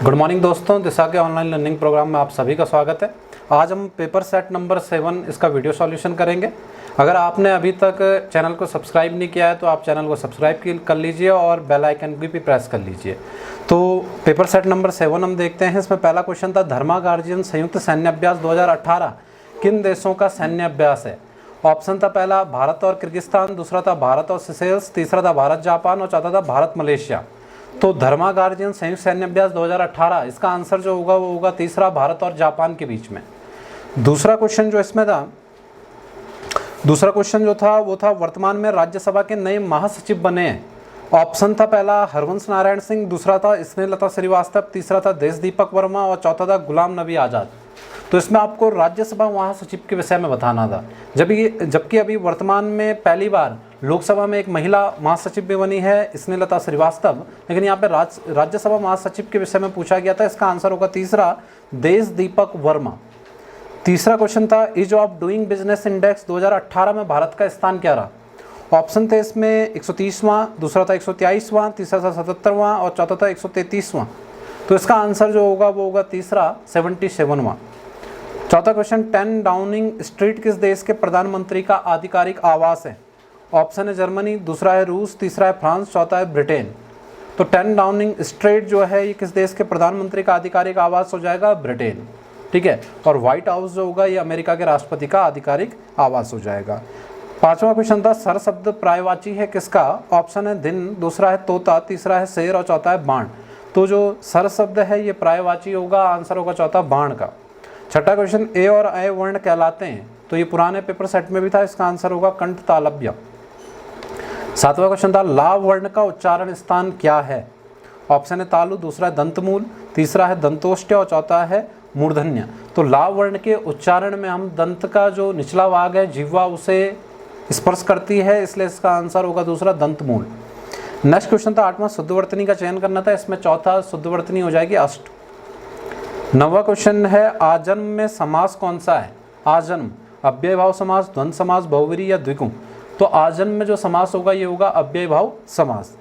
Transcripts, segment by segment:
Good morning दोस्तों, दिशा के online learning programme में आप सभी का स्वागत है। आज हम पेपर सेट नंबर 7 इसका वीडियो सॉल्यूशन करेंगे। अगर आपने अभी तक चैनल को सब्सक्राइब नहीं किया है तो आप चैनल को सब्सक्राइब कर लीजिए और बेल आइकन भी प्रेस कर लीजिए। तो पेपर सेट नंबर 7 हम देखते हैं। इसमें पहला क्वेश्चन था, धर्मा गार्जियन संयुक्त सैन्य अभ्यास 2018 किन देशों का सैन्य अभ्यास है। ऑप्शन था पहला भारत और किर्गिस्तान, दूसरा था भारत और सिसेल्स, तीसरा था भारत जापान और चौथा था भारत मलेशिया। तो धर्मा गार्जियन संयुक्त सैन्य अभ्यास 2018 इसका आंसर जो होगा वो होगा तीसरा, भारत और जापान के बीच में। दूसरा क्वेश्चन जो इसमें था, दूसरा क्वेश्चन जो था वो था, वर्तमान में राज्यसभा के नए महासचिव बने हैं। ऑप्शन था पहला हरवंश नारायण सिंह, दूसरा था स्नेहलता श्रीवास्तव, तीसरा था देश दीपक वर्मा और चौथा था गुलाम नबी आज़ाद। तो इसमें आपको राज्यसभा महासचिव के विषय में बताना था। जबकि अभी वर्तमान में पहली बार लोकसभा में एक महिला महासचिव भी बनी है स्नेहलता श्रीवास्तव, लेकिन यहाँ पे राज्यसभा महासचिव के विषय में पूछा गया था। इसका आंसर होगा तीसरा, देश दीपक वर्मा। तीसरा क्वेश्चन था, ease of doing business index 2018 में भारत का स्थान क्या रहा। ऑप्शन थे इसमें 130वां, दूसरा था 123वां, तीसरा था 77वां और चौथा था 133वां। तो इसका आंसर जो होगा वो होगा तीसरा, 77वां। चौथा क्वेश्चन, 10 डाउनिंग स्ट्रीट किस देश के प्रधानमंत्री का आधिकारिक आवास है। ऑप्शन है जर्मनी, दूसरा है रूस, तीसरा है फ्रांस, चौथा है ब्रिटेन। तो 10 डाउनिंग स्ट्रीट जो है ये किस देश के प्रधानमंत्री का आधिकारिक आवास हो जाएगा, ब्रिटेन। ठीक है। और व्हाइट हाउस जो होगा ये अमेरिका के राष्ट्रपति का आधिकारिक आवास हो जाएगा। पांचवा क्वेश्चन था, सर शब्द पर्यायवाची है किसका। ऑप्शन है दिन, दूसरा है तोता, तीसरा है शेर और चौथा है बाण। तो जो सर शब्द है ये पर्यायवाची होगा, आंसर होगा चौथा, बाण का। छठा क्वेश्चन, ए और अय वर्ण कहलाते हैं। तो ये पुराने पेपर सेट में भी था, इसका आंसर होगा कंठ तालव्य। सातवां क्वेश्चन था, लाभ वर्ण का उच्चारण स्थान क्या है। ऑप्शन है तालु, दूसरा है दंतमूल, तीसरा है दंतोष्ठ्य और चौथा है मूर्धन्य। तो लाभ वर्ण के उच्चारण में हम दंत का जो निचला भाग है जिह्वा उसे स्पर्श करती है, इसलिए इसका आंसर होगा दूसरा, दंतमूल। नेक्स्ट क्वेश्चन था, 8वां शुद्धवर्तनी का चयन करना था। इसमें चौथा शुद्धवर्तनी हो जाएगी अष्ट। 9वां क्वेश्चन है, आजन्म में समास कौन सा है। आजन्म, अव्यय भाव समास, द्वंद्व समास, बहुव्रीहि या द्विगु। तो आजन्म में जो समास होगा ये होगा अव्यय भाव समास।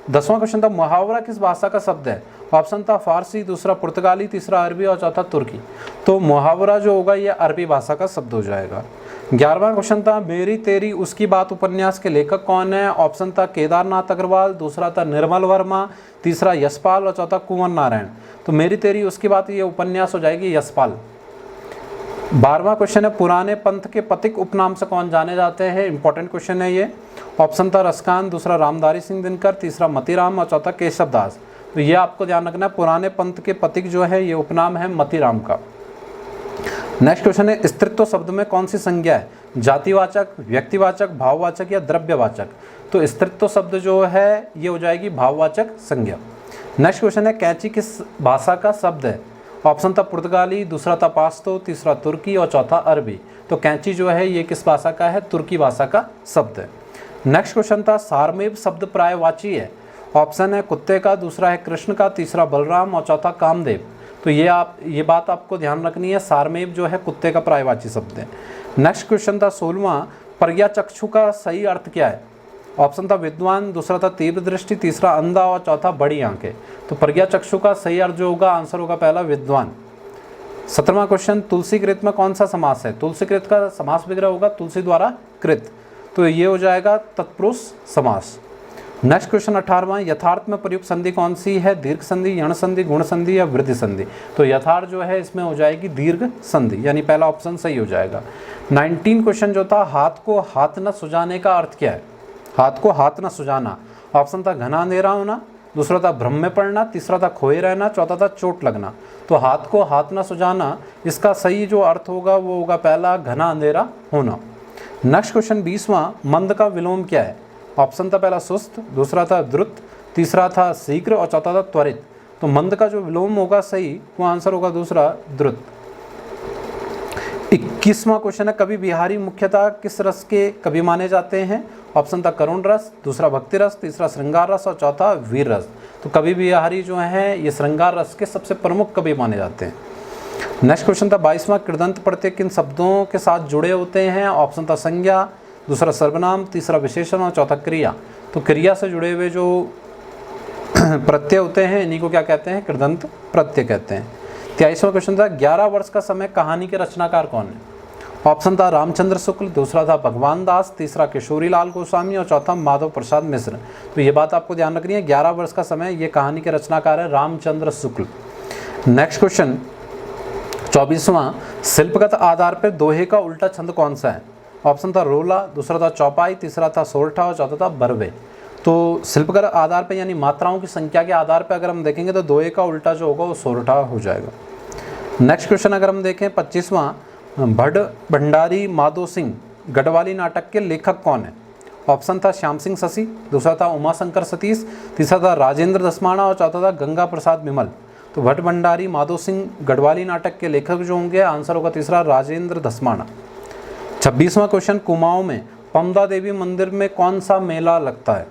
10वां क्वेश्चन था, मुहावरा किस भाषा का शब्द है। ऑप्शन था फारसी, दूसरा पुर्तगाली, तीसरा अरबी और चौथा तुर्की। तो मुहावरा जो होगा ये अरबी भाषा का शब्द हो जाएगा। 11वां क्वेश्चन था, मेरी तेरी उसकी बात उपन्यास के लेखक कौन है। ऑप्शन था केदारनाथ अग्रवाल, दूसरा था निर्मल वर्मा, तीसरा यशपाल और चौथा कुंवर नारायण। तो मेरी तेरी उसकी बात ये उपन्यास हो जाएगी यशपाल। 12वां क्वेश्चन है, पुराने पंथ के पथिक उपनाम से कौन जाने जाते हैं। इंपॉर्टेंट क्वेश्चन है ये। ऑप्शन था रसकान, दूसरा रामधारी सिंह दिनकर, तीसरा मतीराम और चौथा केशव दास। तो ये आपको ध्यान रखना है, पुराने पंथ के पथिक जो है ये उपनाम है मतीराम का। नेक्स्ट क्वेश्चन है, स्त्रीत्व शब्द में कौन सी संज्ञा है। जातिवाचक, व्यक्तिवाचक, भाववाचक या द्रव्यवाचक। तो स्त्रीत्व शब्द जो है ये हो जाएगी भाववाचक संज्ञा। नेक्स्ट क्वेश्चन है, कैंची किस भाषा का शब्द है। ऑप्शन था पुर्तगाली, दूसरा था पाश्तो, तीसरा तुर्की और चौथा अरबी। तो कैंची जो है ये किस भाषा का है, तुर्की भाषा का शब्द है। नेक्स्ट क्वेश्चन था, सारमेव शब्द पर्यायवाची है। ऑप्शन है कुत्ते का, दूसरा है कृष्ण का, तीसरा बलराम और चौथा कामदेव। तो ये बात आपको ध्यान रखनी है, सारमेव जो है कुत्ते का पर्यायवाची शब्द है। नेक्स्ट क्वेश्चन था 16वां, प्रज्ञाचक्षु का सही अर्थ क्या है। ऑप्शन था विद्वान, दूसरा था तीव्र दृष्टि, तीसरा अंधा और चौथा बड़ी आंखें। तो प्रज्ञाचक्षु का सही अर्थ जो होगा आंसर होगा पहला, विद्वान। 17वां क्वेश्चन, तुलसी कृत में कौन सा समास है। तुलसी कृत का समास विग्रह होगा तुलसी द्वारा कृत। तो ये हो जाएगा तत्पुरुष समास। नेक्स्ट क्वेश्चन 18वां, यथार्थ में प्रयुक्त संधि कौन सी है। दीर्घ संधि, यण संधि, गुण संधि या वृद्धि संधि। तो यथार्थ जो है इसमें हो जाएगी दीर्घ संधि, यानी पहला ऑप्शन सही हो जाएगा। 19 क्वेश्चन जो था, हाथ को हाथ न सुजाने का अर्थ क्या है। हाथ को हाथ न सुजाना। ऑप्शन था घना अंधेरा होना, दूसरा था भ्रम में पड़ना, तीसरा था खोए रहना, चौथा था चोट लगना। तो हाथ को हाथ न सुजाना इसका सही जो अर्थ होगा वो होगा पहला, घना अंधेरा होना। नेक्स्ट क्वेश्चन 20वां, मंद का विलोम क्या है। ऑप्शन था पहला सुस्त, दूसरा था द्रुत, तीसरा था शीघ्र और चौथा था त्वरित। तो मंद का जो विलोम होगा सही वो आंसर होगा दूसरा, द्रुत। 21वां क्वेश्चन है, कवि बिहारी मुख्यतः किस रस के कवि माने जाते हैं। ऑप्शन था करुण रस, दूसरा भक्ति रस, तीसरा श्रृंगार रस और चौथा वीर रस। तो कवि बिहारी जो हैं ये श्रृंगार रस के सबसे प्रमुख कवि माने जाते हैं। नेक्स्ट क्वेश्चन था 22वां, कृदंत प्रत्यय किन शब्दों के साथ जुड़े होते हैं। ऑप्शन था संज्ञा, दूसरा सर्वनाम, तीसरा विशेषण और चौथा क्रिया। तो क्रिया से जुड़े हुए जो प्रत्यय होते हैं, इन्हीं को क्या कहते हैं? कृदंत प्रत्यय कहते हैं। 23वां क्वेश्चन था 11 वर्ष का समय कहानी के रचनाकार कौन है? ऑप्शन था रामचंद्र शुक्ल, दूसरा था भगवान दास, तीसरा किशोरी लाल गोस्वामी और चौथा माधव प्रसाद मिश्र। तो ये बात आपको ध्यान रखनी है, 11 वर्ष का समय, ये कहानी के रचनाकार है रामचंद्र शुक्ल। नेक्स्ट क्वेश्चन 24वां, शिल्पगत आधार पर दोहे का उल्टा छंद कौन सा है? ऑप्शन था रोला, दूसरा था चौपाई, तीसरा था सोरठा और चौथा था बरवे। तो शिल्पगत आधार पर यानी मात्राओं की संख्या के आधार पर अगर हम देखेंगे तो दोहे का उल्टा जो होगा वो सोरठा हो जाएगा। नेक्स्ट क्वेश्चन अगर हम देखें 25वां, भड भंडारी माधो सिंह गढ़वाली नाटक के लेखक कौन है? ऑप्शन था श्याम सिंह शशि, दूसरा था उमाशंकर सतीश, तीसरा था राजेंद्र धस्माना और चौथा था गंगा प्रसाद विमल। तो भट्ट भंडारी माधो सिंह गढ़वाली नाटक के लेखक जो होंगे, आंसर होगा तीसरा राजेंद्र धस्माना। 26वां क्वेश्चन, कुमाऊं में पमदा देवी मंदिर में कौन सा मेला लगता है?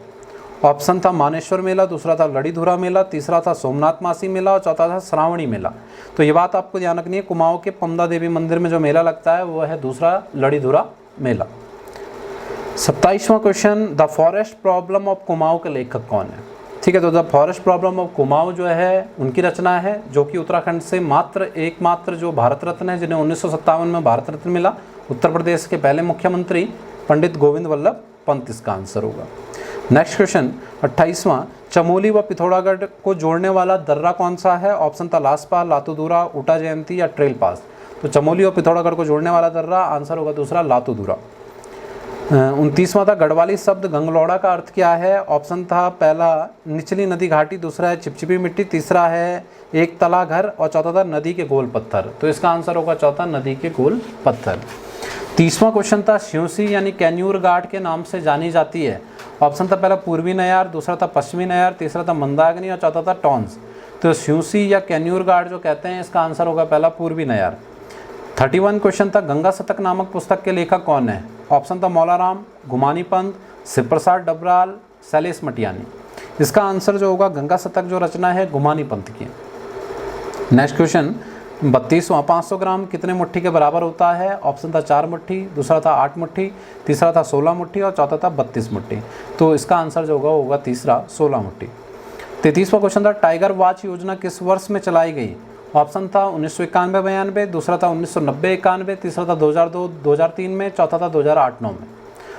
ऑप्शन था मानेश्वर मेला, दूसरा था लड़ीधुरा मेला, तीसरा था सोमनाथ मासी मेला और चौथा था श्रावणी मेला। तो ये बात आपको ध्यान रखनी है, कुमाऊं के पमदा देवी मंदिर में जो मेला लगता है वो है दूसरा लड़ीधुरा मेला। 27वां question, the forest problem of Kumaon के लेखक कौन है? ठीक है, तो the forest problem of Kumaon जो है उनकी रचना है, जो कि उत्तराखंड से एकमात्र जो भारत रत्न है, जिन्हें 1957 में भारत रत्न मिला, उत्तर प्रदेश के पहले मुख्यमंत्री पंडित गोविंद वल्लभ पंत इसका आंसर होगा। नेक्स्ट क्वेश्चन 28वां, चमोली व पिथौरागढ़ को जोड़ने वाला दर्रा कौन सा है? ऑप्शन था लासपा, लातूदूरा, ऊटा जयंती या ट्रेल पास। तो चमोली और पिथौरागढ़ को जोड़ने वाला दर्रा, आंसर होगा दूसरा लातूदूरा। 29वां था गढ़वाली शब्द गंगलौड़ा का अर्थ क्या है? ऑप्शन था पहला निचली नदी घाटी, दूसरा है चिपचिपी मिट्टी, तीसरा है एक तला घर और चौथा था नदी के गोल पत्थर। तो इसका आंसर होगा चौथा नदी के गोल पत्थर। 30वां क्वेश्चन था स्यूसी यानी कैन्यूर घाट के नाम से जानी जाती है। ऑप्शन था पहला पूर्वी नयार, दूसरा था पश्चिमी नयार, तीसरा था मंदाकिनी और चौथा था टॉन्स। तो स्यूसी या कैन्यूर घाट जो कहते हैं इसका आंसर होगा पहला पूर्वी नयार। 31 क्वेश्चन था गंगा शतक नामक पुस्तक के लेखक कौन है? ऑप्शन था मौलाराम, गुमानी पंत, शिव प्रसाद डबराल, शैलेश मटियानी। इसका आंसर जो होगा गंगा शतक जो रचना है गुमानी पंत की। नेक्स्ट क्वेश्चन 32वां, 500 ग्राम कितने मुट्ठी के बराबर होता है? ऑप्शन था 4 मुट्ठी, दूसरा था 8 मुट्ठी, तीसरा था 16 मुट्ठी और चौथा था 32 मुट्ठी। तो इसका आंसर जो होगा तीसरा 16 मुट्ठी। 33वां क्वेश्चन था टाइगर वॉच योजना किस वर्ष में चलाई गई? ऑप्शन था 1991-92, दूसरा था 1990-91, तीसरा था 2002-2003 में, चौथा था 2008-09 में।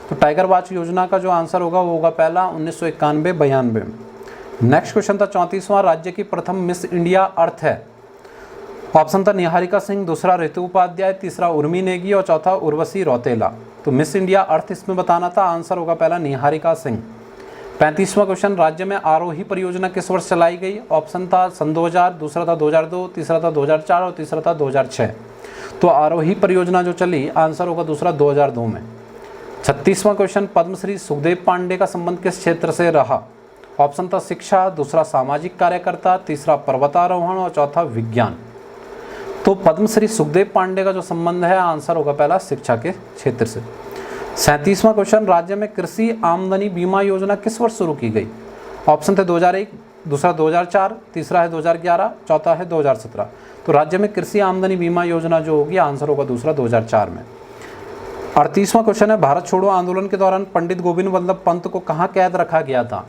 तो टाइगर वॉच योजना का जो आंसर होगा वो होगा पहला 1991-92 में। नेक्स्ट क्वेश्चन था 34वां, राज्य की प्रथम मिस इंडिया अर्थ है? ऑप्शन था निहारिका सिंह, दूसरा ऋतु उपाध्याय, तीसरा उर्मी नेगी और चौथा उर्वशी रौतेला। तो मिस इंडिया अर्थ इसमें बताना था, आंसर होगा पहला निहारिका सिंह। 35वां क्वेश्चन, राज्य में आरोही परियोजना किस वर्ष चलाई गई? ऑप्शन था सन 2000, दूसरा था 2002, तीसरा था 2004 और तीसरा था 2006। तो आरोही परियोजना जो चली, आंसर होगा दूसरा 2002 में। 36वां क्वेश्चन, पद्मश्री सुखदेव पांडे का संबंध किस क्षेत्र से रहा? ऑप्शन था शिक्षा, दूसरा सामाजिक कार्यकर्ता, तीसरा पर्वतारोहण और चौथा विज्ञान। तो पद्मश्री सुखदेव पांडे का जो संबंध है, आंसर होगा पहला शिक्षा के क्षेत्र से। 37वां क्वेश्चन, राज्य में कृषि आमदनी बीमा योजना किस वर्ष शुरू की गई? ऑप्शन थे 2001, दूसरा 2004, तीसरा है 2011, चौथा है 2017। तो राज्य में कृषि आमदनी बीमा योजना जो होगी, आंसर होगा दूसरा 2004 में। 38वां क्वेश्चन है भारत छोड़ो आंदोलन के दौरान पंडित गोविंद वल्लभ पंत को कहाँ कैद रखा गया था?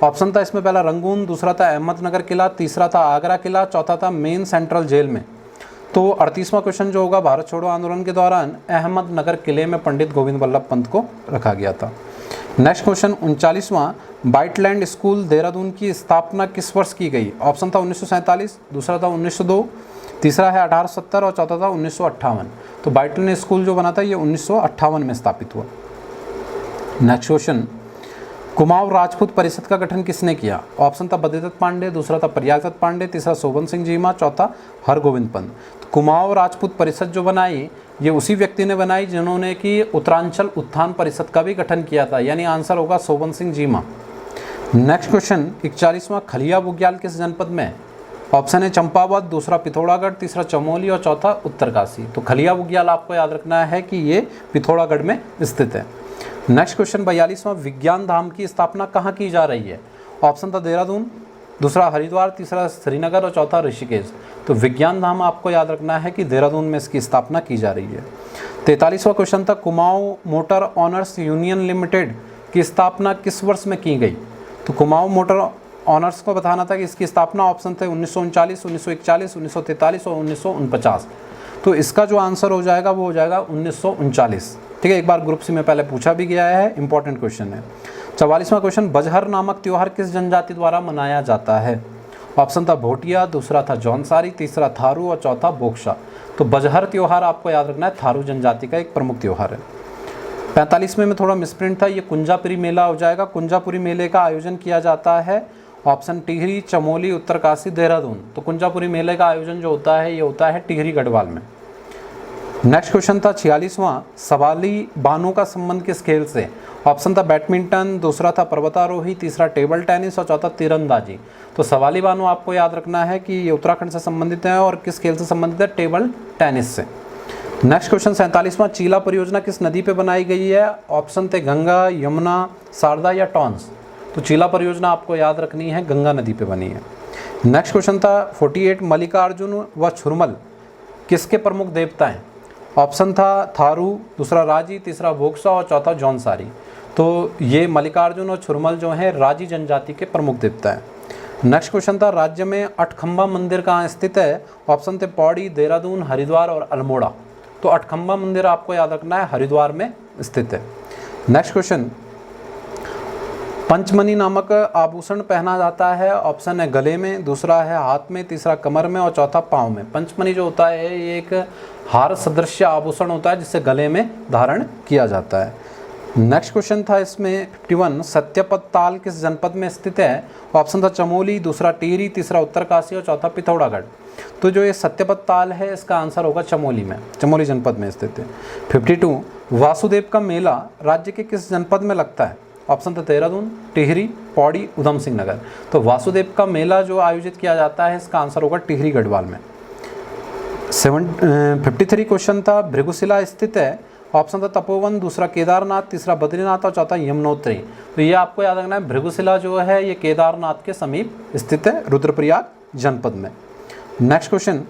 ऑप्शन था इसमें पहला रंगून, दूसरा था अहमदनगर किला, तीसरा था आगरा किला, चौथा था मेन सेंट्रल जेल में। तो 38वां क्वेश्चन जो होगा भारत छोड़ो आंदोलन के दौरान अहमदनगर किले में पंडित गोविंद वल्लभ पंत को रखा गया था। नेक्स्ट क्वेश्चन 39वां, बाइटलैंड स्कूल देहरादून की स्थापना किस वर्ष की गई? ऑप्शन था 1947, दूसरा था 1902, तीसरा है 1870 और चौथा था 1958। तो बाइटलैंड स्कूल जो बना था ये 1958 में स्थापित हुआ। नेक्स्ट क्वेश्चन, कुमाऊं राजपूत परिषद का गठन किसने किया? ऑप्शन था बद्रीदत्त पांडे, दूसरा था प्रयागदत्त पांडे, तीसरा शोभन सिंह जीमा, चौथा हरगोविंद पंत। तो कुमाऊं राजपूत परिषद जो बनाई ये उसी व्यक्ति ने बनाई जिन्होंने कि उत्तरांचल उत्थान परिषद का भी गठन किया था, यानी आंसर होगा शोभन सिंह जीमा। नेक्स्ट क्वेश्चन 41वां, खलिया बुग्याल किस जनपद में? ऑप्शन है चंपावत, दूसरा पिथौरागढ़, तीसरा चमोली और चौथा उत्तरकाशी। तो खलिया बुग्याल आपको याद रखना है कि ये पिथौरागढ़ में स्थित है। नेक्स्ट क्वेश्चन 42वां, विज्ञान धाम की स्थापना कहाँ की जा रही है? ऑप्शन था देहरादून, दूसरा हरिद्वार, तीसरा श्रीनगर और चौथा ऋषिकेश। तो विज्ञान धाम आपको याद रखना है कि देहरादून में इसकी स्थापना की जा रही है। 43वां क्वेश्चन था Kumaon motor honours union limited की स्थापना किस वर्ष में की गई? तो कुमाऊं मोटर ऑनर्स को बताना था कि इसकी स्थापना ऑप्शन थे 1939, 1941, 1943 और 1949। तो इसका जो आंसर हो जाएगा वो हो जाएगा 1939। ठीक है, एक बार ग्रुप सी में पहले पूछा भी गया है, इंपॉर्टेंट क्वेश्चन है। 44वां क्वेश्चन, बजहर नामक त्योहार किस जनजाति द्वारा मनाया जाता है? ऑप्शन था भोटिया, दूसरा था जौनसारी, तीसरा थारू और चौथा बोक्सा। तो बजहर त्योहार आपको याद रखना है, थारू जनजाति का एक प्रमुख त्योहार है। 45वें में थोड़ा मिसप्रिंट था, ये कुंजापुरी मेला हो जाएगा। कुंजापुरी मेले का आयोजन किया जाता है ऑप्शन टिहरी, चमोली, उत्तरकाशी, देहरादून। तो कुंजापुरी मेले का आयोजन जो होता है ये होता है टिहरी गढ़वाल में। नेक्स्ट क्वेश्चन था 46वां, सवाली बानों का संबंध किस खेल से? ऑप्शन था बैडमिंटन, दूसरा था पर्वतारोही, तीसरा टेबल टेनिस और चौथा तीरंदाजी। तो सवाली बानों आपको याद रखना है कि ये उत्तराखंड से संबंधित है और किस खेल से संबंधित है? टेबल टेनिस से। नेक्स्ट क्वेश्चन 47वां, चीला परियोजना किस नदी पे बनाई गई है? ऑप्शन थे गंगा, यमुना, शारदा या टॉन्स। तो चीला परियोजना आपको याद रखनी है, गंगा नदी पे बनी है। नेक्स्ट क्वेश्चन था 48, मल्लिकार्जुन व छुरमल किसके प्रमुख देवता हैं? ऑप्शन था थारू, दूसरा राजी, तीसरा बोक्सा और चौथा जौनसारी। तो ये मल्लिकार्जुन और छुरमल जो हैं राजी जनजाति के प्रमुख देवता हैं। नेक्स्ट क्वेश्चन था राज्य में अठखंबा मंदिर कहाँ स्थित है? ऑप्शन थे पौड़ी, देहरादून, हरिद्वार और अल्मोड़ा। तो अठखंबा मंदिर आपको याद रखना है, हरिद्वार में स्थित है। नेक्स्ट क्वेश्चन, पंचमणि नामक आभूषण पहना जाता है। ऑप्शन है गले में, दूसरा है हाथ में, तीसरा कमर में और चौथा पाँव में। पंचमणि जो होता है ये एक हार सदृश आभूषण होता है जिसे गले में धारण किया जाता है। नेक्स्ट क्वेश्चन था इसमें 51, सत्यपत ताल किस जनपद में स्थित है? ऑप्शन था चमोली, दूसरा टिहरी, तीसरा उत्तरकाशी और चौथा पिथौरागढ़। तो जो ये सत्यपत ताल है इसका आंसर होगा चमोली में, चमोली जनपद में स्थित है। 52, वासुदेव का मेला राज्य के किस जनपद में लगता है? ऑप्शन था देहरादून, टिहरी, पौड़ी, उधम सिंह नगर। तो वासुदेव का मेला जो आयोजित किया जाता है इसका आंसर होगा टिहरी गढ़वाल में। 53 क्वेश्चन था, भृगुशिला स्थित है। ऑप्शन था तपोवन, दूसरा केदारनाथ, तीसरा बद्रीनाथ और चौथा यमुनोत्री। तो ये आपको याद रखना है, भृगुशिला जो है ये केदारनाथ के समीप स्थित है, रुद्रप्रयाग जनपद में। नेक्स्ट क्वेश्चन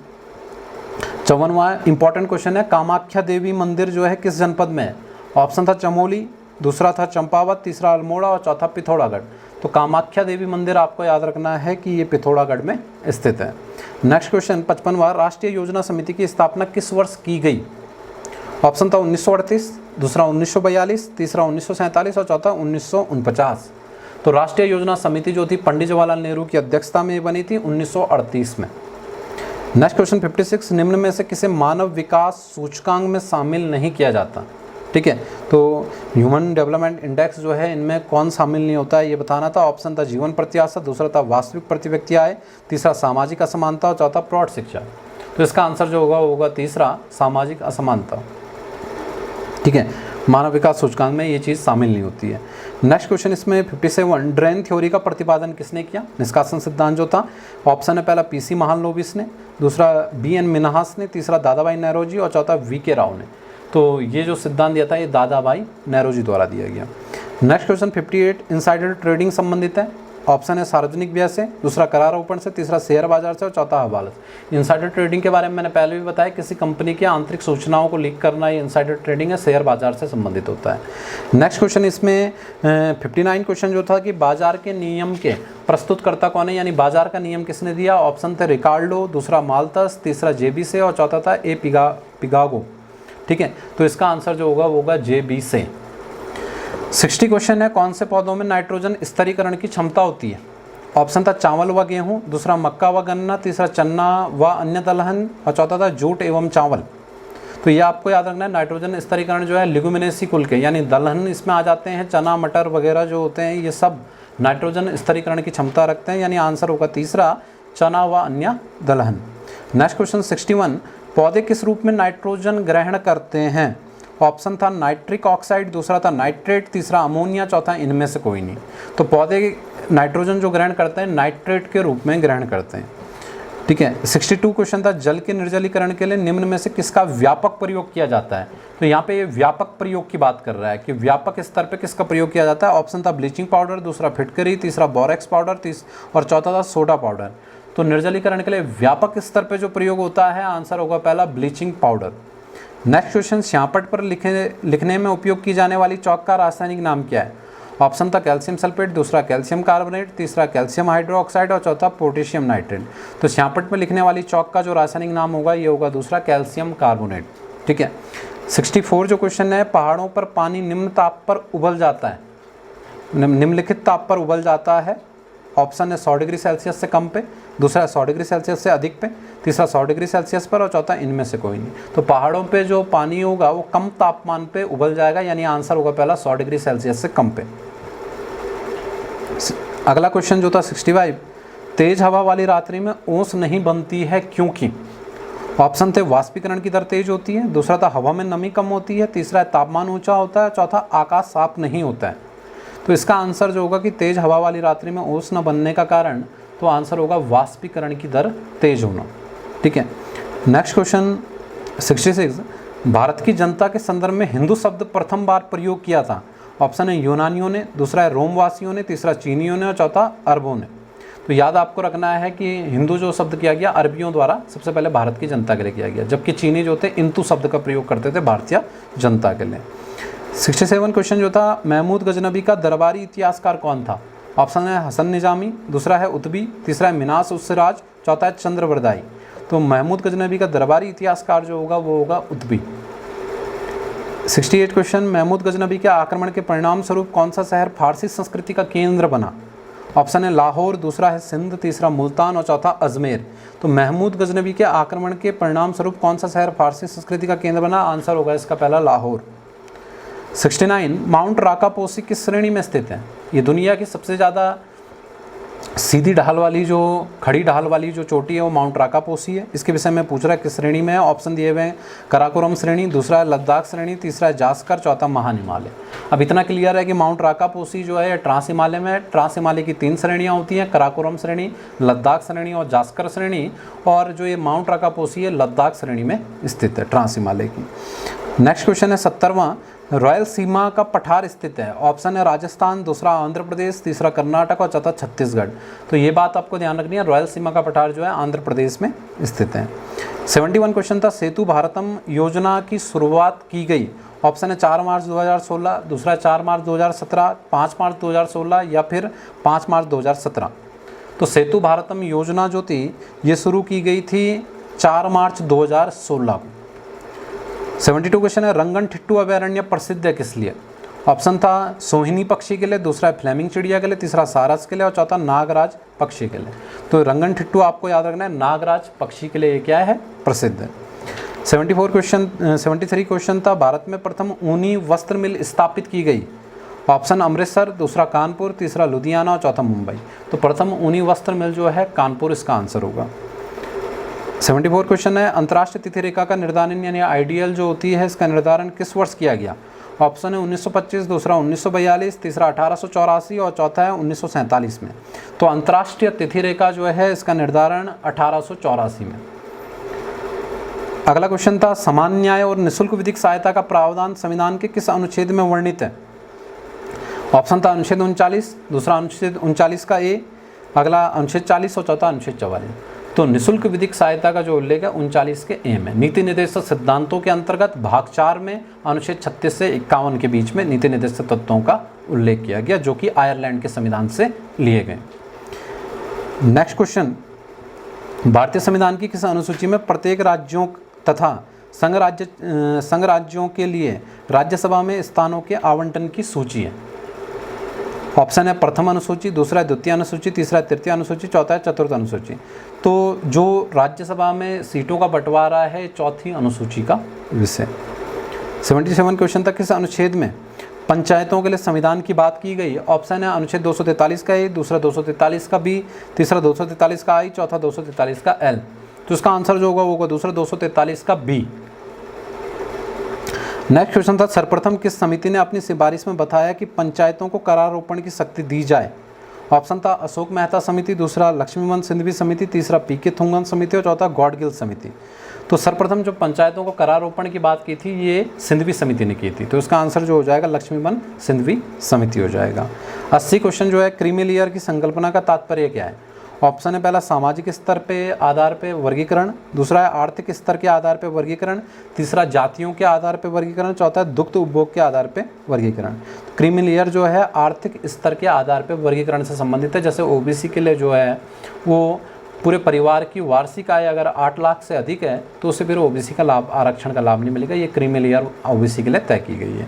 54वां इंपॉर्टेंट क्वेश्चन है, कामाख्या देवी मंदिर जो है किस जनपद में है? ऑप्शन था चमोली, दूसरा था चंपावत, तीसरा अल्मोड़ा और चौथा पिथौरागढ़। तो कामाख्या देवी मंदिर आपको याद रखना है कि ये पिथौरागढ़ में स्थित है। नेक्स्ट क्वेश्चन 55वां, राष्ट्रीय योजना समिति की स्थापना किस वर्ष की गई? ऑप्शन था 1938, दूसरा 1942, तीसरा 1947 और चौथा 1949। तो राष्ट्रीय योजना समिति जो थी पंडित जवाहरलाल नेहरू की अध्यक्षता में बनी थी 1938 में। नेक्स्ट क्वेश्चन 56, निम्न में से किसे मानव विकास सूचकांक में शामिल नहीं किया जाता? ठीक है, तो ह्यूमन डेवलपमेंट इंडेक्स जो है इनमें कौन शामिल नहीं होता है ये बताना था। ऑप्शन था जीवन प्रत्याशा, दूसरा था वास्तविक प्रति व्यक्ति आय, तीसरा सामाजिक असमानता और चौथा प्रौढ़ शिक्षा। तो इसका आंसर जो होगा वो होगा तीसरा, सामाजिक असमानता। ठीक है, मानव विकास सूचकांक में ये चीज़ शामिल नहीं होती है। नेक्स्ट क्वेश्चन इसमें 57, ड्रेन थ्योरी का प्रतिपादन किसने किया? निष्कासन सिद्धांत जो था, ऑप्शन है पहला पीसी महालनोबिस ने, दूसरा बीएन मिन्हास ने, तीसरा दादाभाई नौरोजी और चौथा वीके राव ने। तो ये जो सिद्धांत दिया था ये दादाभाई नौरोजी द्वारा दिया गया। नेक्स्ट क्वेश्चन 58, इनसाइडर ट्रेडिंग संबंधित है। ऑप्शन है सार्वजनिक व्यय से, दूसरा करारोपण से, तीसरा शेयर बाजार से और चौथा हवाला से। इनसाइडर ट्रेडिंग के बारे में मैंने पहले भी बताया, किसी कंपनी की आंतरिक सूचनाओं को लीक करना ये इनसाइडर ट्रेडिंग है, शेयर बाजार से संबंधित होता है। नेक्स्ट क्वेश्चन इसमें 59 क्वेश्चन जो था कि बाजार के नियम के प्रस्तुतकर्ता कौन है, यानी बाजार का नियम किसने दिया? ऑप्शन थे रिकार्डो, दूसरा माल्थस, तीसरा जेबी से और चौथा था ए पिगागो। ठीक है, तो इसका आंसर जो होगा वो होगा जेबी से। 60 क्वेश्चन है, कौन से पौधों में नाइट्रोजन स्तरीकरण की क्षमता होती है? ऑप्शन था चावल व गेहूं, दूसरा मक्का व गन्ना, तीसरा चन्ना व अन्य दलहन और चौथा था जूट एवं चावल। तो ये आपको याद रखना है, नाइट्रोजन स्तरीकरण जो है लिगुमिनेसी कुल के यानी दलहन इसमें आ जाते हैं, चना मटर वगैरह जो होते हैं ये सब नाइट्रोजन स्तरीकरण की क्षमता रखते हैं, यानी आंसर होगा तीसरा, चना व अन्य दलहन। नेक्स्ट क्वेश्चन 61, पौधे किस रूप में नाइट्रोजन ग्रहण करते हैं? ऑप्शन था नाइट्रिक ऑक्साइड, दूसरा था नाइट्रेट, तीसरा अमोनिया, चौथा इनमें से कोई नहीं। तो पौधे नाइट्रोजन जो ग्रहण करते हैं नाइट्रेट के रूप में ग्रहण करते हैं। ठीक है, 62 क्वेश्चन था, जल के निर्जलीकरण के लिए निम्न में से किसका व्यापक प्रयोग किया जाता है? तो यहाँ पे ये व्यापक प्रयोग की बात कर रहा है कि व्यापक स्तर पे किसका प्रयोग किया जाता है। ऑप्शन था ब्लीचिंग पाउडर, दूसरा फिटकरी, तीसरा बोरेक्स पाउडर और चौथा था सोडा पाउडर। तो निर्जलीकरण के लिए व्यापक स्तर पे जो प्रयोग होता है आंसर होगा पहला ब्लीचिंग पाउडर। नेक्स्ट क्वेश्चन, श्यामपट्ट पर लिखने में उपयोग की जाने वाली चौक का रासायनिक नाम क्या है? ऑप्शन था कैल्शियम सल्फेट, दूसरा कैल्शियम कार्बोनेट, तीसरा कैल्शियम हाइड्रोक्साइड और चौथा पोटेशियम नाइट्रेट। तो श्यामपट्ट में लिखने वाली चौक का जो रासायनिक नाम होगा ये होगा दूसरा कैल्शियम कार्बोनेट। ठीक है। 64 जो क्वेश्चन है, पहाड़ों पर पानी निम्न ताप पर उबल जाता है, निम्नलिखित ताप पर उबल जाता है। ऑप्शन है 100 डिग्री सेल्सियस से कम पे, दूसरा 100 डिग्री सेल्सियस से अधिक पे, तीसरा 100 डिग्री सेल्सियस पर और चौथा इनमें से कोई नहीं। तो पहाड़ों पे जो पानी होगा वो कम तापमान पे उबल जाएगा, यानी आंसर होगा पहला 100 डिग्री सेल्सियस से कम पे। अगला क्वेश्चन जो था 65, तेज हवा वाली रात्रि में ओस नहीं बनती है क्योंकि। ऑप्शन थे वाष्पीकरण की दर तेज होती है, दूसरा था हवा में नमी कम होती है, तीसरा है तापमान ऊंचा होता है, चौथा आकाश साफ नहीं होता है। तो इसका आंसर जो होगा कि तेज हवा वाली रात्रि में ओस न बनने का कारण, तो आंसर होगा वाष्पीकरण की दर तेज होना। ठीक है। नेक्स्ट क्वेश्चन 66, भारत की जनता के संदर्भ में हिंदू शब्द प्रथम बार प्रयोग किया था। ऑप्शन है यूनानियों ने, दूसरा है रोमवासियों ने, तीसरा चीनियों ने और चौथा अरबों ने। तो याद आपको रखना है कि हिंदू जो शब्द किया गया अरबियों द्वारा सबसे पहले भारत की जनता के लिए किया गया, जबकि चीनी जो थे इंतु शब्द का प्रयोग करते थे भारतीय जनता के लिए। 67 क्वेश्चन जो था, महमूद गजनबी का दरबारी इतिहासकार कौन था। ऑप्शन है हसन निजामी, दूसरा है उतबी, तीसरा है मिनास उस सिराज, चौथा है चंद्रवरदाई। तो महमूद गजनबी का दरबारी इतिहासकार जो होगा वो होगा उतबी। 68 क्वेश्चन, महमूद गजनबी के आक्रमण के परिणाम स्वरूप कौन सा शहर फारसी संस्कृति का केंद्र बना। ऑप्शन है लाहौर, दूसरा है सिंध, तीसरा मुल्तान और चौथा अजमेर। तो महमूद गजनबी के आक्रमण के परिणाम स्वरूप कौन सा शहर फारसी संस्कृति का केंद्र बना, आंसर होगा इसका पहला लाहौर। 69, माउंट राकापोसी किस श्रेणी में स्थित है। ये दुनिया की सबसे ज़्यादा सीधी ढाल वाली जो खड़ी ढाल वाली जो चोटी है वो माउंट राकापोसी है। इसके विषय में पूछ रहा है किस श्रेणी में है। ऑप्शन दिए हुए हैं कराकोरम श्रेणी, दूसरा है लद्दाख श्रेणी, तीसरा है जास्कर, चौथा महान हिमालय। अब इतना क्लियर है कि माउंट राकापोसी जो है ट्रांस हिमालय में, ट्रांस हिमालय की 3 श्रेणियाँ होती हैं, कराकोरम श्रेणी, लद्दाख श्रेणी और जास्कर श्रेणी। और जो ये माउंट राकापोसी है लद्दाख श्रेणी में स्थित है, ट्रांस हिमालय की। नेक्स्ट क्वेश्चन है 70वां, रॉयल सीमा का पठार स्थित है। ऑप्शन है राजस्थान, दूसरा आंध्र प्रदेश, तीसरा कर्नाटक और चौथा छत्तीसगढ़। तो ये बात आपको ध्यान रखनी है, रॉयल सीमा का पठार जो है आंध्र प्रदेश में स्थित है। 71 क्वेश्चन था, सेतु भारतम योजना की शुरुआत की गई। ऑप्शन है 4 मार्च 2016, दूसरा है 4 मार्च 2017, 5 मार्च 2016 या फिर 5 मार्च 2017। तो सेतु भारतम योजना जो थी ये शुरू की गई थी 4 मार्च 2016 को। 72 क्वेश्चन है, रंगनथिट्टू अभयारण्य प्रसिद्ध है किस लिए। ऑप्शन था सोहिनी पक्षी के लिए, दूसरा है फ्लेमिंग चिड़िया के लिए, तीसरा सारस के लिए और चौथा नागराज पक्षी के लिए। तो रंगनथिट्टू आपको याद रखना है, नागराज पक्षी के लिए क्या है, प्रसिद्ध है। 73 क्वेश्चन था, भारत में प्रथम ऊनी वस्त्र मिल स्थापित की गई। ऑप्शन अमृतसर, दूसरा कानपुर, तीसरा लुधियाना और चौथा मुंबई। तो प्रथम ऊनी वस्त्र मिल जो है कानपुर इसका आंसर होगा। 74 क्वेश्चन है, अंतर्राष्ट्रीय तिथि रेखा का निर्धारण यानी आइडियल जो होती है इसका निर्धारण किस वर्ष किया गया। ऑप्शन है 1925, दूसरा 1942, तीसरा 1884 और चौथा है 1947 में। तो अंतर्राष्ट्रीय तिथि रेखा जो है इसका निर्धारण 1884 में। अगला क्वेश्चन था, समान न्याय और निःशुल्क विधिक सहायता का प्रावधान संविधान के किस अनुच्छेद में वर्णित है। ऑप्शन था अनुच्छेद 39, दूसरा अनुच्छेद 39 का ए, अगला अनुच्छेद 40 और चौथा अनुच्छेद 44। तो निःशुल्क विधिक सहायता का जो उल्लेख है 39 के ए में। नीति निर्देशक सिद्धांतों के अंतर्गत भाग 4 में अनुच्छेद 36 से 51 के बीच में नीति निर्देशक तत्वों का उल्लेख किया गया जो कि आयरलैंड के संविधान से लिए गए। नेक्स्ट क्वेश्चन, भारतीय संविधान की किस अनुसूची में प्रत्येक राज्यों तथा संघ राज्यों के लिए राज्यसभा में स्थानों के आवंटन की सूची है। ऑप्शन है प्रथम अनुसूची, दूसरा है द्वितीय अनुसूची, तीसरा है तृतीय अनुसूची, चौथा है चतुर्थ अनुसूची। तो जो राज्यसभा में सीटों का बंटवारा है चौथी अनुसूची का विषय। 77 क्वेश्चन तक किस अनुच्छेद में पंचायतों के लिए संविधान की बात की गई। ऑप्शन है अनुच्छेद 243 का ए, दूसरा 243 का बी, तीसरा 243 का आई, चौथा 243 का एल। तो इसका आंसर जो होगा दूसरा 243 का बी। नेक्स्ट क्वेश्चन था, सर्वप्रथम किस समिति ने अपनी सिफारिश में बताया कि पंचायतों को करारोपण की शक्ति दी जाए। ऑप्शन था अशोक मेहता समिति, दूसरा लक्ष्मीवंत सिंघवी समिति, तीसरा पीके थुंगन समिति और चौथा गॉडगिल समिति। तो सर्वप्रथम जो पंचायतों को करारोपण की बात की थी ये सिंघवी समिति ने की थी। तो इसका आंसर जो हो जाएगा लक्ष्मीवंत सिंघवी समिति हो जाएगा। 80 क्वेश्चन जो है, क्रीमी लेयर की संकल्पना का तात्पर्य क्या है। ऑप्शन है पहला सामाजिक स्तर पे आधार पे वर्गीकरण, दूसरा है आर्थिक स्तर के आधार पे वर्गीकरण, तीसरा जातियों के आधार पे वर्गीकरण, चौथा है दुग्ध उपभोग के आधार पे वर्गीकरण। क्रीमी लेयर जो है आर्थिक स्तर के आधार पे वर्गीकरण से संबंधित है। जैसे ओबीसी के लिए जो है वो पूरे परिवार की वार्षिक आय अगर 8 लाख से अधिक है तो उसे फिर ओबीसी का लाभ, आरक्षण का लाभ नहीं मिलेगा। ये क्रीमी लेयर ओबीसी के लिए तय की गई है।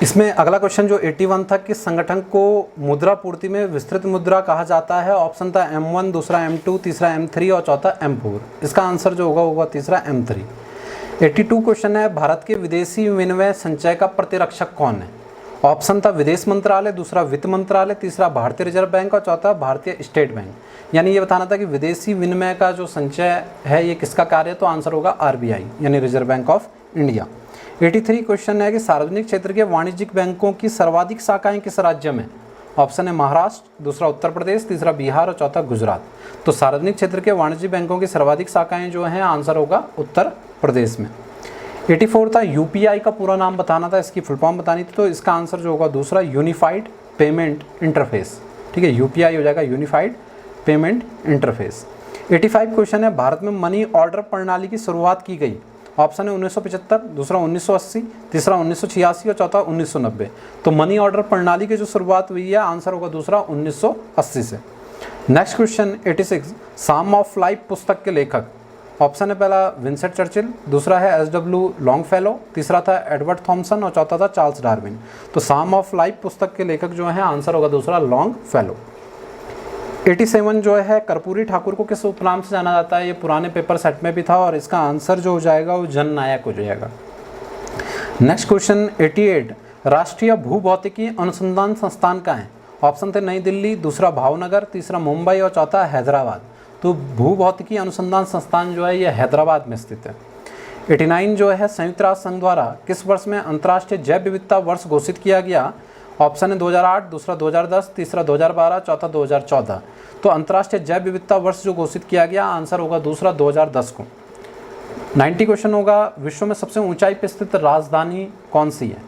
इसमें अगला क्वेश्चन जो 81 था, किस संगठन को मुद्रा पूर्ति में विस्तृत मुद्रा कहा जाता है? ऑप्शन था M1, दूसरा M2, तीसरा M3 और चौथा M4। इसका आंसर जो होगा तीसरा M3। 82 क्वेश्चन है, भारत के विदेशी विनिमय संचय का प्रतिरक्षक कौन है? ऑप्शन था विदेश मंत्रालय, दूसरा वित्त मंत्रालय, तीसरा भारतीय रिजर्व बैंक और चौथा भारतीय स्टेट बैंक। यानी ये बताना था कि विदेशी विनिमय का जो संचय है ये किसका कार्य है, तो आंसर होगा RBI यानी reserve bank of India. 83 question है कि सार्वजनिक क्षेत्र के वाणिज्यिक बैंकों की सर्वाधिक शाखाएं किस राज्य में? ऑप्शन है महाराष्ट्र, दूसरा उत्तर प्रदेश, तीसरा बिहार और चौथा गुजरात। तो सार्वजनिक क्षेत्र के वाणिज्यिक बैंकों की सर्वाधिक शाखाएं जो हैं आंसर होगा उत्तर प्रदेश में। 84 था UPI का पूरा नाम बताना था, इसकी फुल फॉर्म बतानी थी, तो इसका आंसर जो होगा दूसरा यूनिफाइड पेमेंट इंटरफेस। ठीक है, UPI हो जाएगा यूनिफाइड पेमेंट इंटरफेस। 85 क्वेश्चन है, भारत में मनी ऑर्डर प्रणाली की शुरुआत की गई? ऑप्शन है 1975, दूसरा 1980, तीसरा 1986 और चौथा 1990। तो मनी ऑर्डर प्रणाली की जो शुरुआत हुई है आंसर होगा दूसरा 1980 से। Next question 86, psalm of life पुस्तक के लेखक? ऑप्शन है पहला विंसेंट चर्चिल, दूसरा है SW लॉन्गफेलो, तीसरा था एडवर्ड थॉमसन और चौथा था चार्ल्स डार्विन। तो साम ऑफ लाइफ पुस्तक के लेखक जो है आंसर होगा दूसरा लॉन्गफेलो। 87 जो है, कर्पूरी ठाकुर को किस उपनाम से जाना जाता है? ये पुराने पेपर सेट में भी था और इसका आंसर जो हो जाएगा वो जननायक हो जाएगा। नेक्स्ट क्वेश्चन 88, राष्ट्रीय भूभौतिकी अनुसंधान संस्थान का है? ऑप्शन थे नई दिल्ली, दूसरा भावनगर, तीसरा मुंबई और चौथा हैदराबाद। तो भूभौतिकी अनुसंधान संस्थान जो है ये हैदराबाद में स्थित है। 89 जो है, संयुक्त राष्ट्र संघ द्वारा किस वर्ष में अंतर्राष्ट्रीय जैव विविधता वर्ष घोषित किया गया? ऑप्शन है 2008, दूसरा 2010, तीसरा 2012, चौथा 2014। तो अंतर्राष्ट्रीय जैव विविधता वर्ष जो घोषित किया गया आंसर होगा दूसरा 2010 को। 90 क्वेश्चन होगा, विश्व में सबसे ऊंचाई पर स्थित राजधानी कौन सी है?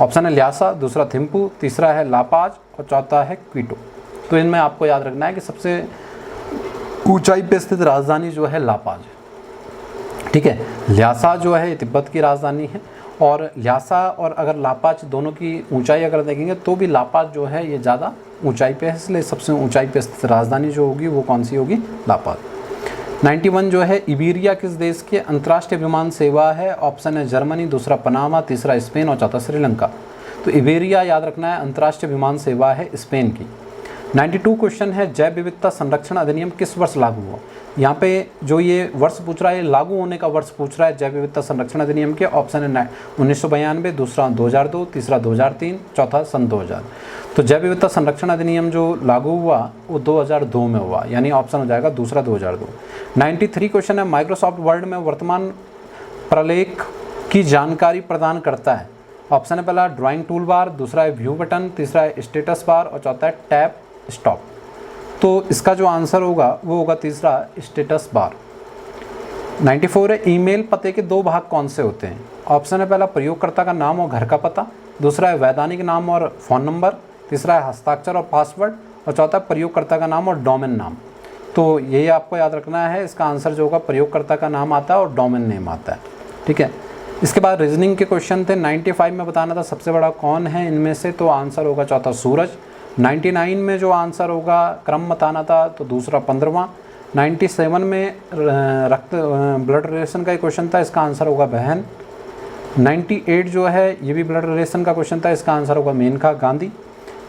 ऑप्शन है ल्हासा, दूसरा थिम्पू, तीसरा है लापाज और चौथा है क्वीटो। तो इनमें आपको याद रखना है कि सबसे ऊंचाई पे स्थित राजधानी जो है लापाज है। ठीक है, ल्हासा जो है तिब्बत की राजधानी है और ल्हासा और अगर लापाज दोनों की ऊंचाई अगर देखेंगे तो भी लापाज जो है ये ज़्यादा ऊंचाई पे है, इसलिए सबसे ऊंचाई पे स्थित राजधानी जो होगी वो कौन सी होगी? लापाज। 91 जो है, इबेरिया किस देश के अंतर्राष्ट्रीय विमान सेवा है? ऑप्शन है जर्मनी, दूसरा पनामा, तीसरा स्पेन और चौथा श्रीलंका। तो इबेरिया याद रखना है अंतर्राष्ट्रीय विमान सेवा है स्पेन की। 92 क्वेश्चन है, जैव विविधता संरक्षण अधिनियम किस वर्ष लागू हुआ? यहाँ पे जो ये वर्ष पूछ रहा है लागू होने का वर्ष पूछ रहा है जैव विविधता संरक्षण अधिनियम के। ऑप्शन है 1992, दूसरा 2002, तीसरा 2003, चौथा सन 2000। तो जैव विविधता संरक्षण अधिनियम जो लागू हुआ वो 2002 में हुआ, यानी ऑप्शन हो जाएगा दूसरा 2002। 93 क्वेश्चन है, माइक्रोसॉफ्ट वर्ड में वर्तमान प्रलेख की जानकारी प्रदान करता है? ऑप्शन है पहला ड्राइंग टूल बार, दूसरा है व्यू बटन, तीसरा है स्टेटस बार और चौथा है टैब स्टॉप। तो इसका जो आंसर होगा वो होगा तीसरा स्टेटस बार। 94 है, ईमेल पते के 2 भाग कौन से होते हैं? ऑप्शन है पहला प्रयोगकर्ता का नाम और घर का पता, दूसरा है वैधानिक नाम और फ़ोन नंबर, तीसरा है हस्ताक्षर और पासवर्ड और चौथा प्रयोगकर्ता का नाम और डोमेन नाम। तो यही आपको याद रखना है, इसका आंसर जो होगा प्रयोगकर्ता का नाम आता है और डोमेन नेम आता है। ठीक है, इसके बाद रीजनिंग के क्वेश्चन थे। 95 में बताना था सबसे बड़ा कौन है इनमें से, तो आंसर होगा चौथा सूरज। 99 में जो आंसर होगा क्रम बताना था तो दूसरा 15वां। 97 में रक्त ब्लड रिलेशन का क्वेश्चन था, इसका आंसर होगा बहन। 98 जो है ये भी ब्लड रिलेशन का क्वेश्चन था, इसका आंसर होगा मेनका गांधी।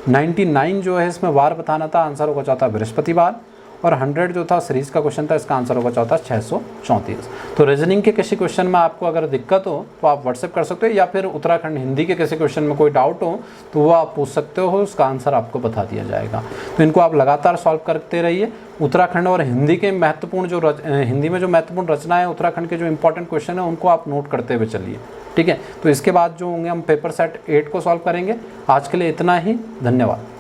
99 जो है इसमें वार बताना था, आंसर होगा चौथा बृहस्पतिवार। और 100 जो था सीरीज का क्वेश्चन था, इसका आंसर होगा चौथा 634। तो रीजनिंग के किसी क्वेश्चन में आपको अगर दिक्कत हो तो आप व्हाट्सएप कर सकते हो, या फिर उत्तराखंड हिंदी के किसी क्वेश्चन में कोई डाउट हो तो वो आप पूछ सकते हो, उसका आंसर आपको बता दिया जाएगा। तो इनको आप लगातार सॉल्व करते रहिए। उत्तराखंड और हिंदी के महत्वपूर्ण जो हिंदी में जो महत्वपूर्ण रचना है, उत्तराखंड के जो इंपॉर्टेंट क्वेश्चन है उनको आप नोट करते हुए चलिए। ठीक है, तो इसके बाद जो होंगे हम पेपर सेट 8 को सॉल्व करेंगे। आज के लिए इतना ही, धन्यवाद।